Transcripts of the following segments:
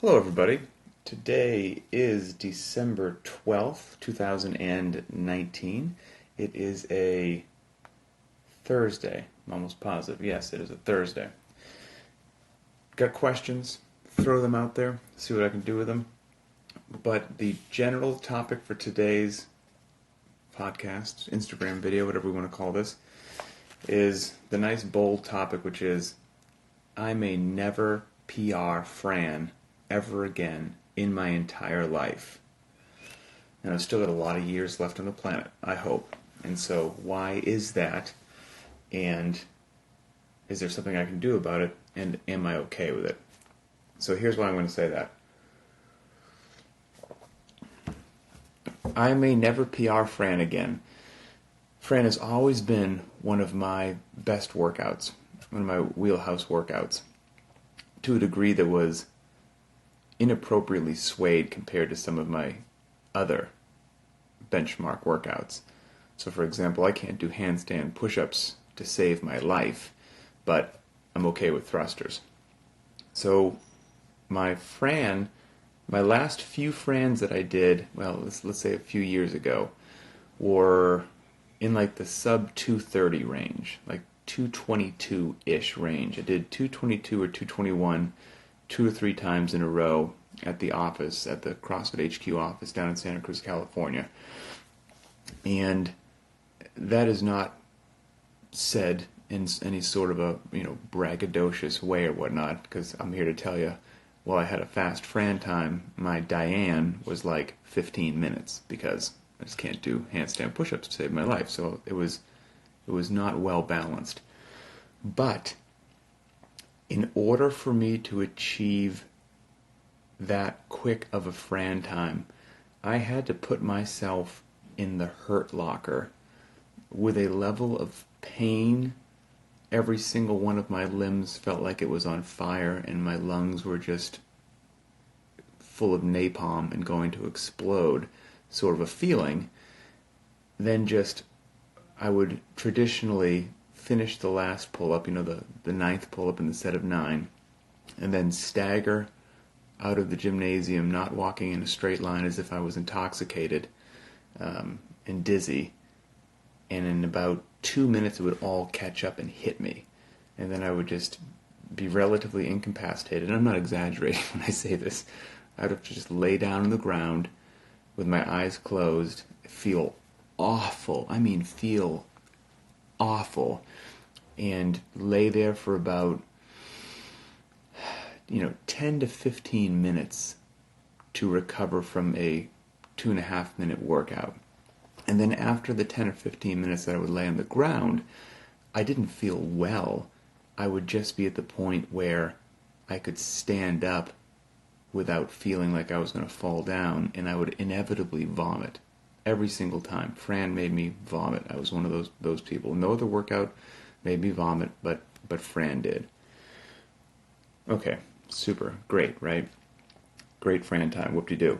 Hello, everybody. Today is December 12th, 2019. It is a Thursday. I'm almost positive. Yes, it is a Thursday. Got questions? Throw them out there, see what I can do with them. But the general topic for today's podcast, Instagram video, whatever we want to call this, is the nice bold topic, which is I may never PR Fran ever again in my entire life. And I've still got a lot of years left on the planet, I hope. And so why is that? And is there something I can do about it? And am I okay with it? So here's why I'm going to say that. I may never PR Fran again. Fran has always been one of my best workouts, one of my wheelhouse workouts, to a degree that was inappropriately swayed compared to some of my other benchmark workouts. So for example, I can't do handstand push-ups to save my life, but I'm okay with thrusters. So my last few Frans that I did, well, let's say a few years ago, were in like the sub 230 range, like 222-ish range. I did 222 or 221 2 or 3 times in a row at the office, at the CrossFit HQ office down in Santa Cruz, California. And that is not said in any sort of a, braggadocious way or whatnot, because I'm here to tell you, while I had a fast Fran time, my Diane was like 15 minutes, because I just can't do handstand push-ups to save my life. So it was not well balanced. But in order for me to achieve that quick of a Fran time, I had to put myself in the hurt locker with a level of pain. Every single one of my limbs felt like it was on fire, and my lungs were just full of napalm and going to explode, sort of a feeling. Then I would traditionally finish the last pull-up, the 9th pull-up in the set of 9, and then stagger out of the gymnasium, not walking in a straight line as if I was intoxicated and dizzy. And in about 2 minutes it would all catch up and hit me. And then I would just be relatively incapacitated. And I'm not exaggerating when I say this. I would have to just lay down on the ground with my eyes closed, feel awful. I mean, feel awful. And lay there for about 10 to 15 minutes to recover from a 2.5-minute workout. And then after the 10 or 15 minutes that I would lay on the ground, I didn't feel well. I would just be at the point where I could stand up without feeling like I was going to fall down, and I would inevitably vomit every single time. Fran made me vomit. I was one of those people. No other workout made me vomit, but Fran did. Okay, super, great, right? Great Fran time, whoop-de-doo.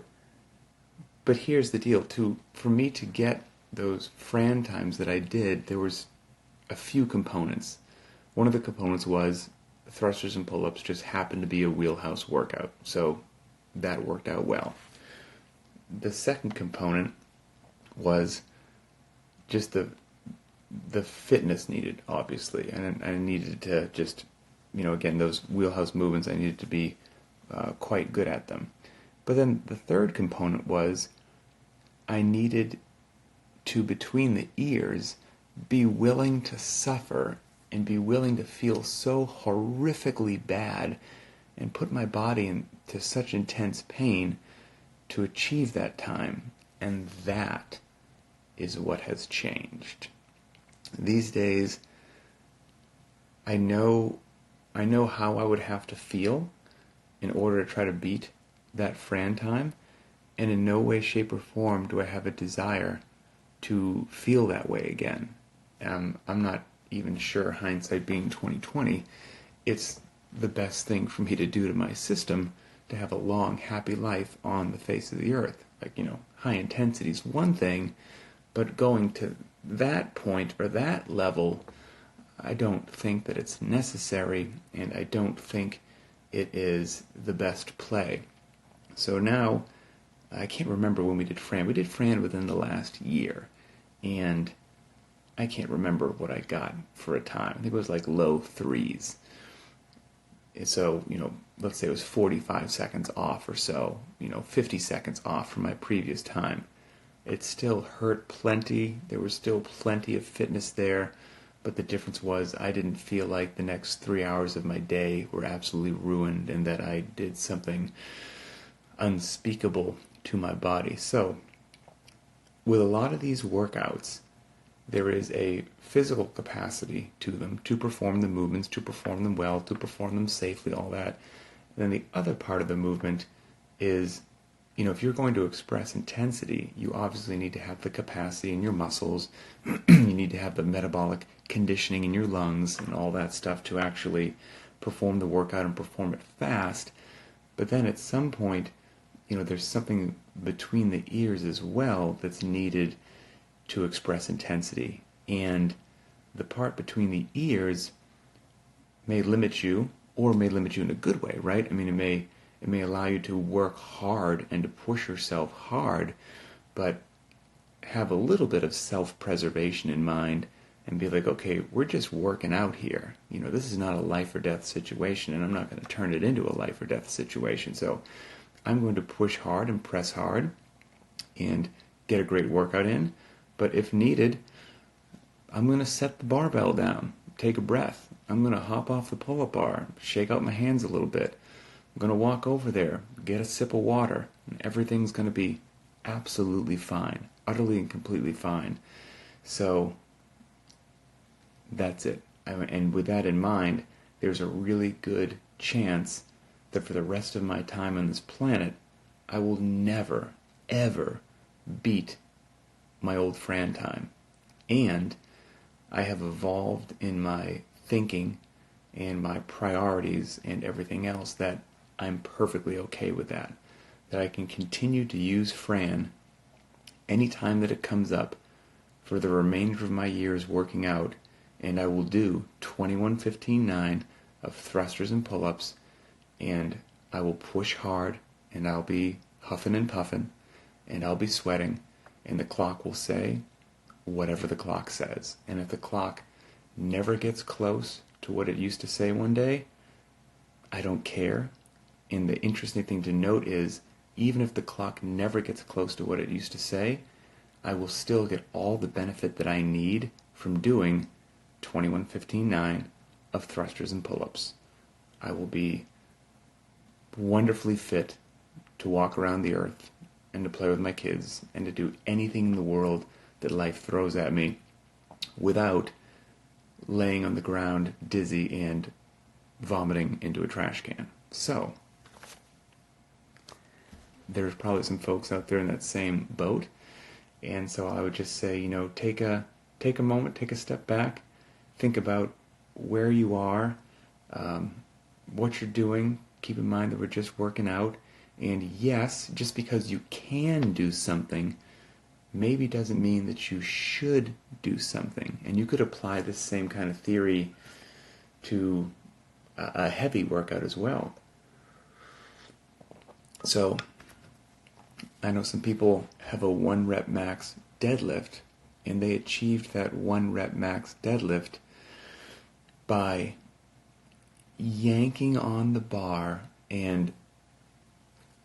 But here's the deal, for me to get those Fran times that I did, there was a few components. One of the components was thrusters and pull-ups just happened to be a wheelhouse workout, so that worked out well. The second component was just the fitness needed, obviously, and I needed to just, again, those wheelhouse movements, I needed to be quite good at them. But then the third component was I needed to, between the ears, be willing to suffer and be willing to feel so horrifically bad and put my body into such intense pain to achieve that time. And that is what has changed. These days, I know how I would have to feel in order to try to beat that Fran time, and in no way, shape, or form do I have a desire to feel that way again. I'm not even sure, hindsight being 2020, it's the best thing for me to do to my system to have a long, happy life on the face of the earth. Like, high intensity is one thing, but going to that point or that level, I don't think that it's necessary, and I don't think it is the best play. So now, I can't remember when we did Fran. We did Fran within the last year, and I can't remember what I got for a time. I think it was like low threes. And so, let's say it was 45 seconds off or so, 50 seconds off from my previous time. It still hurt plenty. There was still plenty of fitness there, but the difference was I didn't feel like the next 3 hours of my day were absolutely ruined and that I did something unspeakable to my body. So, with a lot of these workouts, there is a physical capacity to them to perform the movements, to perform them well, to perform them safely, all that. And then the other part of the movement is, if you're going to express intensity, you obviously need to have the capacity in your muscles. You need to have the metabolic conditioning in your lungs and all that stuff to actually perform the workout and perform it fast. But then at some point, there's something between the ears as well that's needed to express intensity. And the part between the ears may limit you, or may limit you in a good way, right? I mean, it may allow you to work hard and to push yourself hard, but have a little bit of self-preservation in mind and be like, okay, we're just working out here. This is not a life or death situation, and I'm not going to turn it into a life or death situation. So I'm going to push hard and press hard and get a great workout in. But if needed, I'm going to set the barbell down, take a breath. I'm going to hop off the pull-up bar, shake out my hands a little bit. I'm going to walk over there, get a sip of water, and everything's going to be absolutely fine, utterly and completely fine. So that's it. And with that in mind, there's a really good chance that for the rest of my time on this planet, I will never, ever beat my old Fran time. And I have evolved in my thinking and my priorities and everything else that I'm perfectly okay with that. That I can continue to use Fran anytime that it comes up for the remainder of my years working out, and I will do 21-15-9 of thrusters and pull-ups, and I will push hard, and I'll be huffing and puffing, and I'll be sweating, and the clock will say whatever the clock says. And if the clock never gets close to what it used to say one day, I don't care. And the interesting thing to note is, even if the clock never gets close to what it used to say, I will still get all the benefit that I need from doing 21-15-9 of thrusters and pull-ups. I will be wonderfully fit to walk around the earth and to play with my kids and to do anything in the world that life throws at me without laying on the ground dizzy and vomiting into a trash can. So, there's probably some folks out there in that same boat, and so I would just say, take a moment, take a step back, think about where you are, what you're doing. Keep in mind that we're just working out, and yes, just because you can do something maybe doesn't mean that you should do something. And you could apply this same kind of theory to a heavy workout as well. So, I know some people have a 1 rep max deadlift, and they achieved that 1 rep max deadlift by yanking on the bar and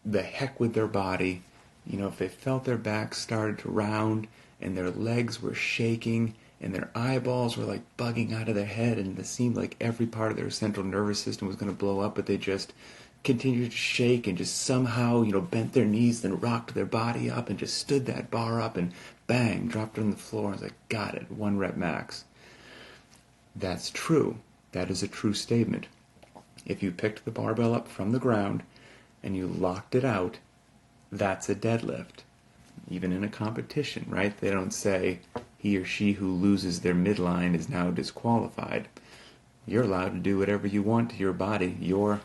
the heck with their body. If they felt their back started to round and their legs were shaking and their eyeballs were like bugging out of their head and it seemed like every part of their central nervous system was going to blow up, but they just continued to shake and just somehow, bent their knees, then rocked their body up and just stood that bar up and bang, dropped it on the floor. I was like, got it, 1 rep max. That's true. That is a true statement. If you picked the barbell up from the ground and you locked it out, that's a deadlift. Even in a competition, right? They don't say he or she who loses their midline is now disqualified. You're allowed to do whatever you want to your body. Your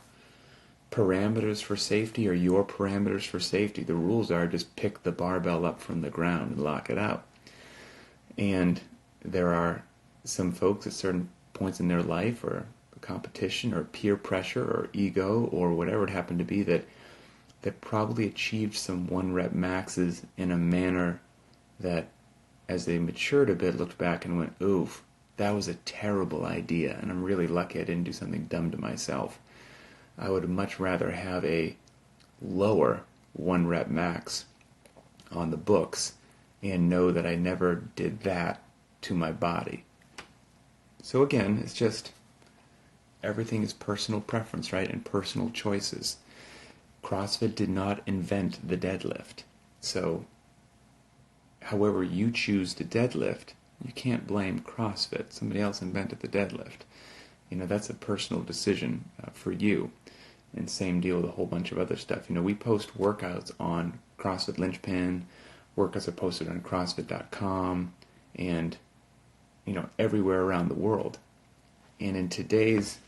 parameters for safety are your parameters for safety. The rules are just pick the barbell up from the ground and lock it out. And there are some folks at certain points in their life or competition or peer pressure or ego or whatever it happened to be that probably achieved some 1 rep maxes in a manner that, as they matured a bit, looked back and went, oof, that was a terrible idea, and I'm really lucky I didn't do something dumb to myself. I would much rather have a lower 1 rep max on the books and know that I never did that to my body. So again, it's just, everything is personal preference, right? And personal choices. CrossFit did not invent the deadlift. So however you choose to deadlift, you can't blame CrossFit. Somebody else invented the deadlift. That's a personal decision for you. And same deal with a whole bunch of other stuff. We post workouts on CrossFit Linchpin. Workouts are posted on CrossFit.com and, everywhere around the world. And in today's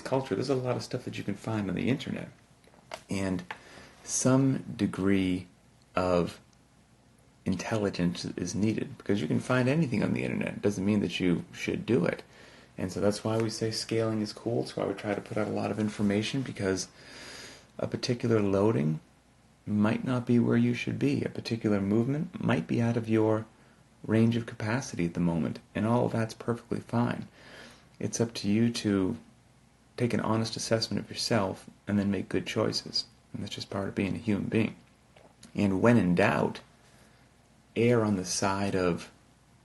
culture, there's a lot of stuff that you can find on the internet. And some degree of intelligence is needed, because you can find anything on the internet. It doesn't mean that you should do it. And so that's why we say scaling is cool. It's why we try to put out a lot of information, because a particular loading might not be where you should be. A particular movement might be out of your range of capacity at the moment, and all of that's perfectly fine. It's up to you to take an honest assessment of yourself and then make good choices. And that's just part of being a human being. And when in doubt, err on the side of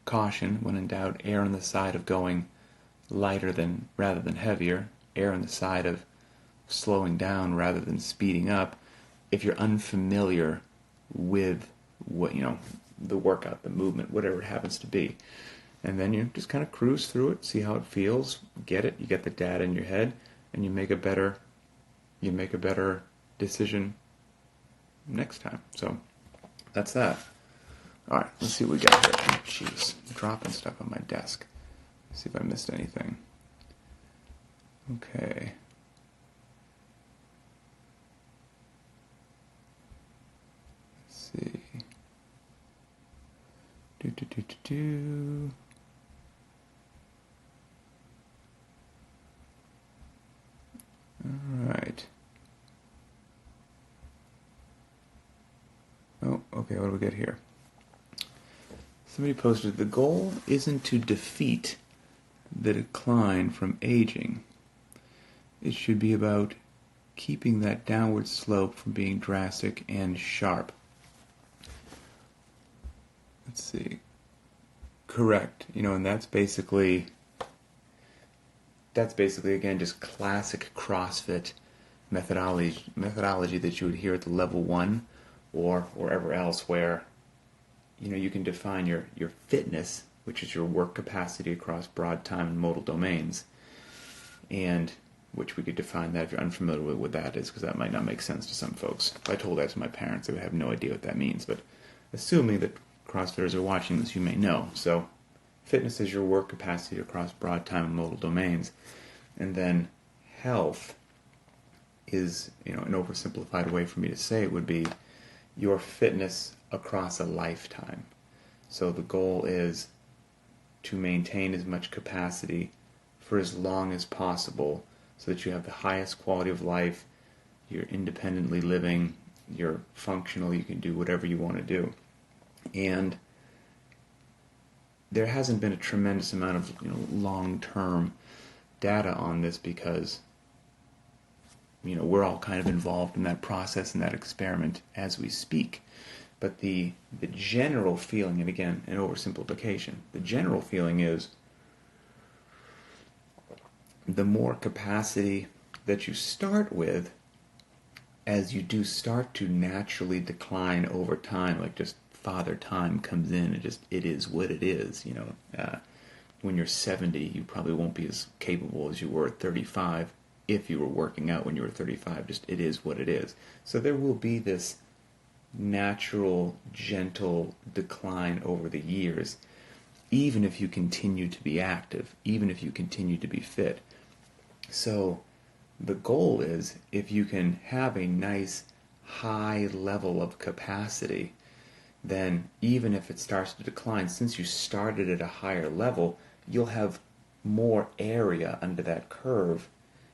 caution. When in doubt, err on the side of going lighter rather than heavier. Err on the side of slowing down rather than speeding up, if you're unfamiliar with what, the workout, the movement, whatever it happens to be. And then you just kind of cruise through it, see how it feels, get it, you get the data in your head, and you make a better decision next time. So that's that. All right, let's see what we got here. Jeez, I'm dropping stuff on my desk. Let's see if I missed anything. Okay. Let's see. All right. Oh, okay, what do we get here? Somebody posted, the goal isn't to defeat the decline from aging. It should be about keeping that downward slope from being drastic and sharp. Let's see. Correct. And that's basically again just classic CrossFit methodology that you would hear at the level 1 or wherever else, where you can define your fitness, which is your work capacity across broad time and modal domains, and which we could define that, if you're unfamiliar with what that is, because that might not make sense to some folks. If I told that to my parents, they would have no idea what that means. But assuming that CrossFitters are watching this, you may know. So fitness is your work capacity across broad time and modal domains. And then health is, an oversimplified way for me to say it would be your fitness across a lifetime. So the goal is to maintain as much capacity for as long as possible, so that you have the highest quality of life, you're independently living, you're functional, you can do whatever you want to do. And there hasn't been a tremendous amount of long-term data on this, because we're all kind of involved in that process and that experiment as we speak. But the general feeling, and again, an oversimplification, the general feeling is the more capacity that you start with, as you do start to naturally decline over time, like just father time comes in and just, it is what it is. When you're 70, you probably won't be as capable as you were at 35 if you were working out when you were 35. Just, it is what it is. So there will be this natural, gentle decline over the years, even if you continue to be active, even if you continue to be fit. So the goal is, if you can have a nice high level of capacity, then even if it starts to decline, since you started at a higher level, you'll have more area under that curve,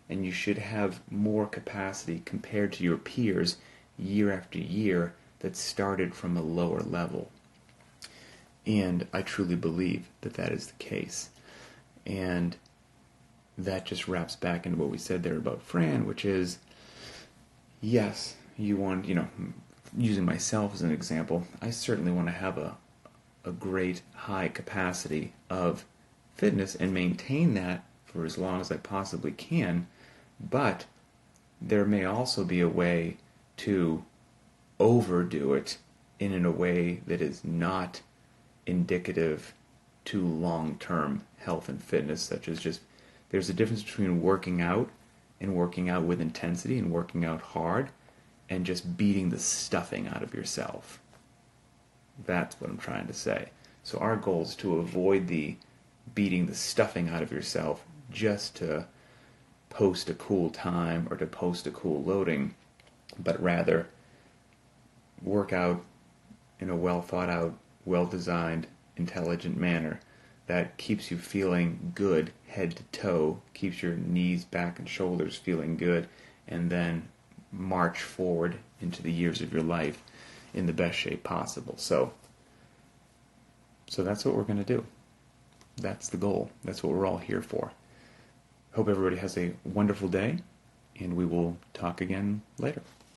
and you should have more capacity compared to your peers year after year that started from a lower level. And I truly believe that that is the case. And that just wraps back into what we said there about Fran, which is, yes, you want, using myself as an example, I certainly want to have a great high capacity of fitness and maintain that for as long as I possibly can, but there may also be a way to overdo it in a way that is not indicative to long-term health and fitness, such as just, there's a difference between working out and working out with intensity and working out hard and just beating the stuffing out of yourself. That's what I'm trying to say. So our goal is to avoid the beating the stuffing out of yourself just to post a cool time or to post a cool loading, but rather work out in a well thought out, well designed, intelligent manner that keeps you feeling good head to toe, keeps your knees, back, and shoulders feeling good, and then march forward into the years of your life in the best shape possible. So that's what we're going to do. That's the goal. That's what we're all here for. Hope everybody has a wonderful day, and we will talk again later.